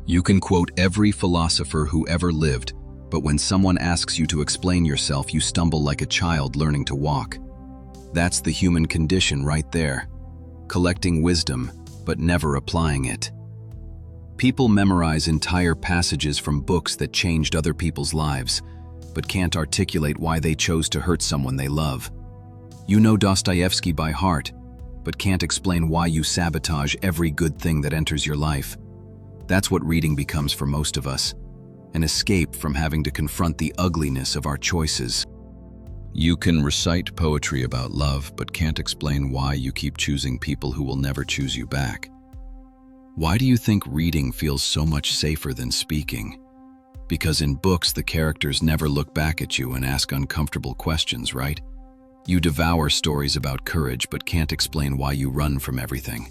You can quote every philosopher who ever lived, but when someone asks you to explain yourself, you stumble like a child learning to walk. That's the human condition right there. Collecting wisdom, but never applying it. People memorize entire passages from books that changed other people's lives, but can't articulate why they chose to hurt someone they love. You know Dostoevsky by heart, but can't explain why you sabotage every good thing that enters your life. That's what reading becomes for most of us, an escape from having to confront the ugliness of our choices. You can recite poetry about love, but can't explain why you keep choosing people who will never choose you back. Why do you think reading feels so much safer than speaking? Because in books, the characters never look back at you and ask uncomfortable questions, right? You devour stories about courage, but can't explain why you run from everything.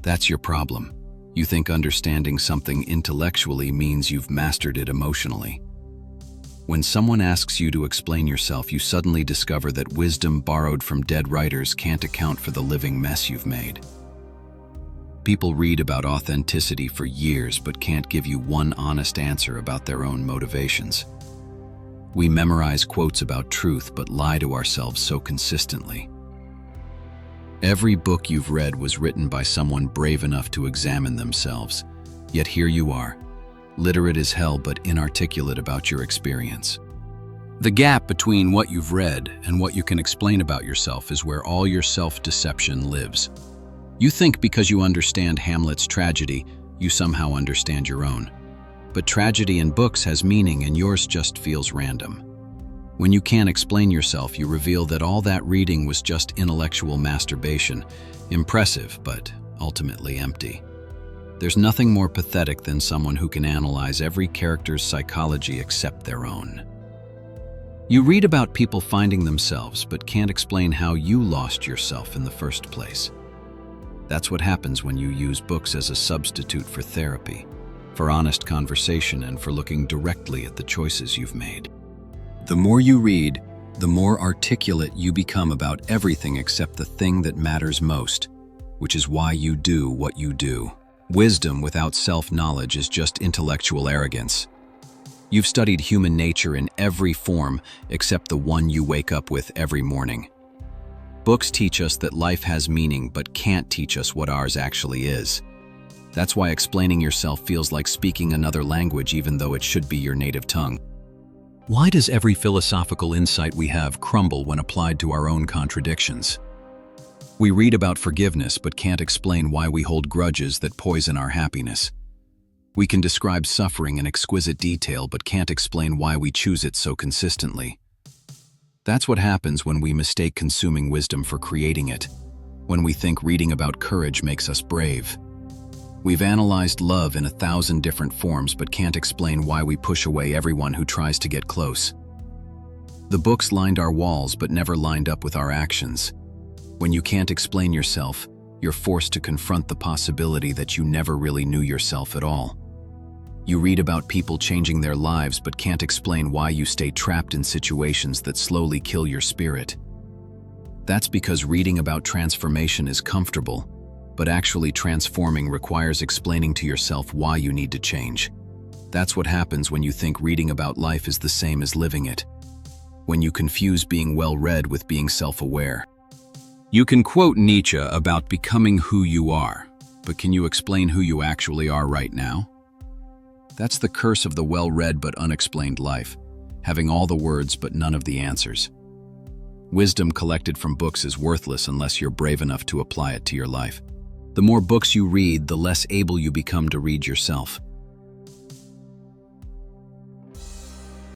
That's your problem. You think understanding something intellectually means you've mastered it emotionally. When someone asks you to explain yourself, you suddenly discover that wisdom borrowed from dead writers can't account for the living mess you've made. People read about authenticity for years, but can't give you one honest answer about their own motivations. We memorize quotes about truth, but lie to ourselves so consistently. Every book you've read was written by someone brave enough to examine themselves, yet here you are, literate as hell but inarticulate about your experience. The gap between what you've read and what you can explain about yourself is where all your self-deception lives. You think because you understand Hamlet's tragedy, you somehow understand your own. But tragedy in books has meaning and yours just feels random. When you can't explain yourself, you reveal that all that reading was just intellectual masturbation, impressive but ultimately empty. There's nothing more pathetic than someone who can analyze every character's psychology except their own. You read about people finding themselves, but can't explain how you lost yourself in the first place. That's what happens when you use books as a substitute for therapy, for honest conversation, and for looking directly at the choices you've made. The more you read, the more articulate you become about everything except the thing that matters most, which is why you do what you do. Wisdom without self-knowledge is just intellectual arrogance. You've studied human nature in every form except the one you wake up with every morning. Books teach us that life has meaning but can't teach us what ours actually is. That's why explaining yourself feels like speaking another language even though it should be your native tongue. Why does every philosophical insight we have crumble when applied to our own contradictions? We read about forgiveness but can't explain why we hold grudges that poison our happiness. We can describe suffering in exquisite detail but can't explain why we choose it so consistently. That's what happens when we mistake consuming wisdom for creating it, when we think reading about courage makes us brave. We've analyzed love in 1,000 different forms but can't explain why we push away everyone who tries to get close. The books lined our walls but never lined up with our actions. When you can't explain yourself, you're forced to confront the possibility that you never really knew yourself at all. You read about people changing their lives but can't explain why you stay trapped in situations that slowly kill your spirit. That's because reading about transformation is comfortable, but actually transforming requires explaining to yourself why you need to change. That's what happens when you think reading about life is the same as living it. When you confuse being well-read with being self-aware. You can quote Nietzsche about becoming who you are, but can you explain who you actually are right now? That's the curse of the well-read but unexplained life, having all the words but none of the answers. Wisdom collected from books is worthless unless you're brave enough to apply it to your life. The more books you read, the less able you become to read yourself.